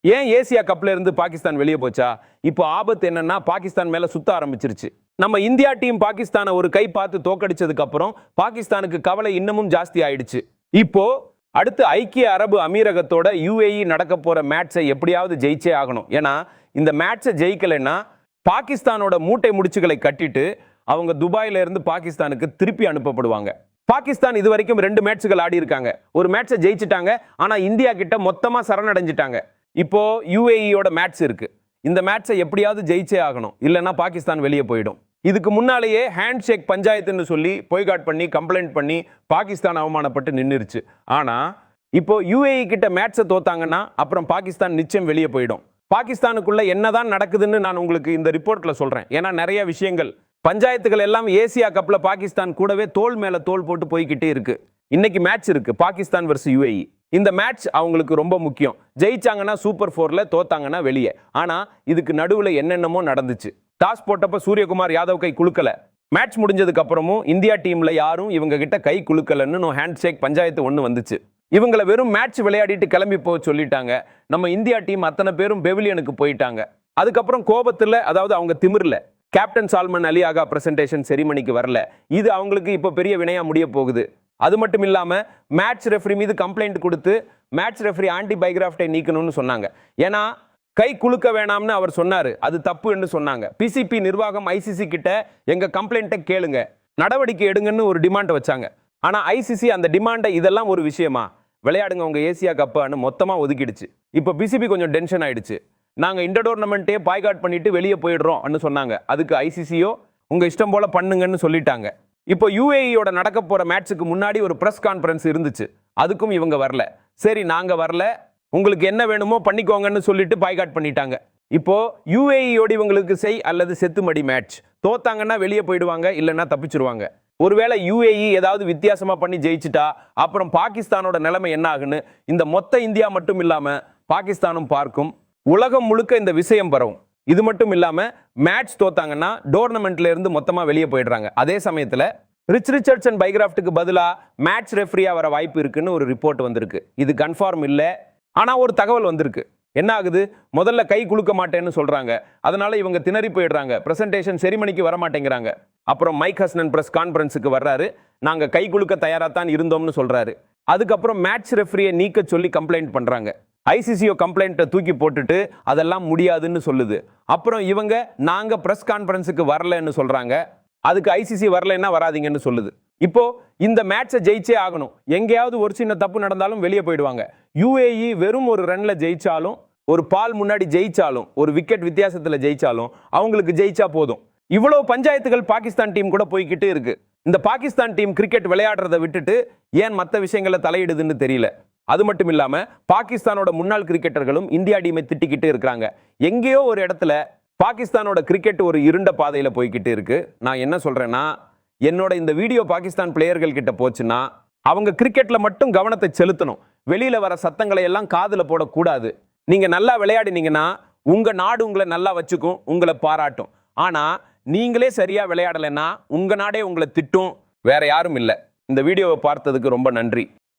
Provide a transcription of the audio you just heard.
ஏன் ஏசியா கப்ல இருந்து பாகிஸ்தான் வெளியே போச்சா? இப்போ ஆபத்து என்னன்னா பாகிஸ்தான் மேல சுத்த ஆரம்பிச்சிருச்சு. நம்ம இந்தியா டீம் பாகிஸ்தானை ஒரு கை பார்த்து தோக்கடிச்சதுக்கு அப்புறம் பாகிஸ்தானுக்கு கவலை இன்னமும் ஜாஸ்தி ஆயிடுச்சு. இப்போ அடுத்து ஐக்கிய அரபு அமீரகத்தோட UAE நடக்க போற மேட்சை எப்படியாவது ஜெயிச்சே ஆகணும். ஏன்னா இந்த மேட்சை ஜெயிக்கலைன்னா பாகிஸ்தானோட மூட்டை முடிச்சுகளை கட்டிட்டு அவங்க துபாயில இருந்து பாகிஸ்தானுக்கு திருப்பி அனுப்பப்படுவாங்க. பாகிஸ்தான் இது வரைக்கும் 2 மேட்சுகள் ஆடி இருக்காங்க. ஒரு மேட்சை ஜெயிச்சிட்டாங்க, ஆனா இந்தியா கிட்ட மொத்தமா சரணடைஞ்சிட்டாங்க. இப்போ UAEயோட மேட்ச் இருக்கு. இந்த மேட்சை எப்படியாவது ஜெயிச்சே ஆகணும், இல்லைன்னா பாகிஸ்தான் வெளியே போயிடும். இதுக்கு முன்னாலேயே ஹேண்ட் ஷேக் பஞ்சாயத்துன்னு சொல்லி பொய்காட் பண்ணி கம்ப்ளைண்ட் பண்ணி பாகிஸ்தான் அவமானப்பட்டு நின்றுருச்சு. ஆனா இப்போ UAE கிட்ட மேட்சை தோத்தாங்கன்னா அப்புறம் பாகிஸ்தான் நிச்சயம் வெளியே போயிடும். பாகிஸ்தானுக்குள்ள என்னதான் நடக்குதுன்னு நான் உங்களுக்கு இந்த ரிப்போர்ட்ல சொல்றேன். ஏன்னா நிறைய விஷயங்கள் பஞ்சாயத்துகள் எல்லாம் ஏசியா கப்ல பாகிஸ்தான் கூடவே தோள் மேல தோள் போட்டு போய்கிட்டே இருக்கு. இன்னைக்கு மேட்ச் இருக்கு, பாகிஸ்தான் vs UAE. இந்த மேட்ச் அவங்களுக்கு ரொம்ப முக்கியம். ஜெயிச்சாங்கன்னா சூப்பர் 4ல, தோத்தாங்கன்னா வெளியே. ஆனா இதுக்கு நடுவுல என்னென்னமோ நடந்துச்சு. டாஸ் போட்டப்ப சூரியகுமார் யாதவ் கை குலுக்கல. மேட்ச் முடிஞ்சதுக்கு அப்புறமும் இந்தியா டீம்ல யாரும் இவங்க கிட்ட கை குலுக்கலன்னு ஹேண்ட் ஷேக் பஞ்சாயத்து ஒன்று வந்துச்சு. இவங்களை வெறும் மேட்ச் விளையாடிட்டு கிளம்பி போக சொல்லிட்டாங்க. நம்ம இந்தியா டீம் அத்தனை பேரும் பெவிலியனுக்கு போயிட்டாங்க. அதுக்கப்புறம் கோபத்தில், அதாவது அவங்க திமிர்ல, கேப்டன் சால்மன் அலி ஆகா பிரசன்டேஷன் செரிமனிக்கு வரல. இது அவங்களுக்கு இப்போ பெரிய வினையா முடிய போகுது. அது மட்டும் இல்லாம மேட்ச் ரெஃபரி மீது கம்ப்ளைண்ட் கொடுத்து மேட்ச் ரெஃபரி ஆன்டி பைகிராஃப்டை நீக்கணும்னு சொன்னாங்க. ஏன்னா கை குலுக்க வேணாம்னு அவர் சொன்னாரு, அது தப்புன்னு சொன்னாங்க. PCP நிர்வாகம் ICC கிட்ட எங்க கம்ப்ளைண்ட்டை கேளுங்க, நடவடிக்கை எடுங்கன்னு ஒரு டிமாண்ட் வச்சாங்க. ஆனா ICC அந்த டிமாண்டை இதெல்லாம் ஒரு விஷயமா, விளையாடுங்க உங்க ஏசியா கப்பான்னு மொத்தமா ஒதுக்கிடுச்சு. இப்போ PCP கொஞ்சம் டென்ஷன் ஆயிடுச்சு. நாங்க இந்த டோர்னமெண்ட்டே பாய்காட் பண்ணிட்டு வெளியே போயிடுறோம்னு சொன்னாங்க. அதுக்கு ICCயோ உங்க இஷ்டம் போல பண்ணுங்கன்னு சொல்லிட்டாங்க. இப்போ UAEயோட நடக்க போற மேட்சுக்கு முன்னாடி ஒரு பிரஸ் கான்ஃபரன்ஸ் இருந்துச்சு. அதுக்கும் இவங்க வரல. சரி நாங்க வரல, உங்களுக்கு என்ன வேணுமோ பண்ணிக்கோங்கன்னு சொல்லிட்டு பாய்காட் பண்ணிட்டாங்க. இப்போ UAEயோட இவங்களுக்கு செய் அல்லது செத்துமடி மேட்ச். தோத்தாங்கன்னா வெளியே போயிடுவாங்க, இல்லைன்னா தப்பிச்சிருவாங்க. ஒருவேளை UAE ஏதாவது வித்தியாசமா பண்ணி ஜெயிச்சிட்டா அப்புறம் பாகிஸ்தானோட நிலைமை என்ன ஆகுன்னு இந்த மொத்த இந்தியா மட்டும் இல்லாம பாகிஸ்தானும் பார்க்கும். உலகம் முழுக்க இந்த விஷயம் பரவும். இது மட்டும் இல்லாம மேட்ச் தோத்தாங்கன்னா டோர்னமெண்ட்ல இருந்து மொத்தமா வெளியே போயிடுறாங்க. அதே சமயத்துல ரிச்சர்ட்சன் பைகிராஃப்டுக்கு பதிலா மேட்ச் ரெஃபரியா வர வாய்ப்பு இருக்குன்னு ஒரு ரிப்போர்ட் வந்திருக்கு. இது கன்ஃபார்ம் இல்லை, ஆனா ஒரு தகவல் வந்திருக்கு. என்ன ஆகுது, முதல்ல கை குலுக்க மாட்டேன்னு சொல்றாங்க. அதனால இவங்க திணறி போயிடுறாங்க, பிரசன்டேஷன் செரிமனிக்கு வர மாட்டேங்கிறாங்க. அப்புறம் மைக் ஹஸ்னன் பிரஸ் கான்ஃபரன்ஸுக்கு வர்றாரு, நாங்க கை குலுக்க தயாராத்தான் இருந்தோம்னு சொல்றாரு. அதுக்கப்புறம் மேட்ச் ரெஃபரியை நீக்க சொல்லி கம்ப்ளைண்ட் பண்றாங்க. ICCயோ கம்ப்ளைண்ட்டை தூக்கி போட்டுட்டு அதெல்லாம் முடியாதுன்னு சொல்லுது. அப்புறம் இவங்க நாங்க பிரஸ் கான்ஃபரன்ஸுக்கு வரலன்னு சொல்றாங்க. அதுக்கு ICC வரலைன்னா வராதிங்கன்னு சொல்லுது. இப்போ இந்த மேட்சை ஜெயிச்சே ஆகணும். எங்கேயாவது ஒரு சின்ன தப்பு நடந்தாலும் வெளியே போயிடுவாங்க. UAE வெறும் ஒரு ரன்ல ஜெயிச்சாலும், ஒரு பால் முன்னாடி ஜெயிச்சாலும், ஒரு விக்கெட் வித்தியாசத்துல ஜெயிச்சாலும் அவங்களுக்கு ஜெயிச்சா போதும். இவ்வளவு பஞ்சாயத்துகள் பாகிஸ்தான் டீம் கூட போய்கிட்டு இருக்கு. இந்த பாகிஸ்தான் டீம் கிரிக்கெட் விளையாடுறதை விட்டுட்டு ஏன் மற்ற விஷயங்களை தலையிடுதுன்னு தெரியல. அது மட்டும் இல்லாம பாகிஸ்தானோட முன்னாள் கிரிக்கெட்டர்களும் இந்தியா டீமை திட்டிக்கிட்டு இருக்காங்க. எங்கேயோ ஒரு இடத்துல பாகிஸ்தானோட கிரிக்கெட் ஒரு இருண்ட பாதையில போய்கிட்டு இருக்கு. நான் என்ன சொல்றேன்னா, என்னோட இந்த வீடியோ பாகிஸ்தான் பிளேயர்கள் கிட்ட போச்சுன்னா அவங்க கிரிக்கெட்ல மட்டும் கவனத்தை செலுத்தணும். வெளியில வர சத்தங்களை எல்லாம் காதுல போடக்கூடாது. நீங்க நல்லா விளையாடினீங்கன்னா உங்க நாடு உங்களை நல்லா வச்சுக்கும், உங்களை பாராட்டும். ஆனா நீங்களே சரியா விளையாடலைன்னா உங்க நாடே உங்களை திட்டும், வேற யாரும் இல்லை. இந்த வீடியோவை பார்த்ததுக்கு ரொம்ப நன்றி.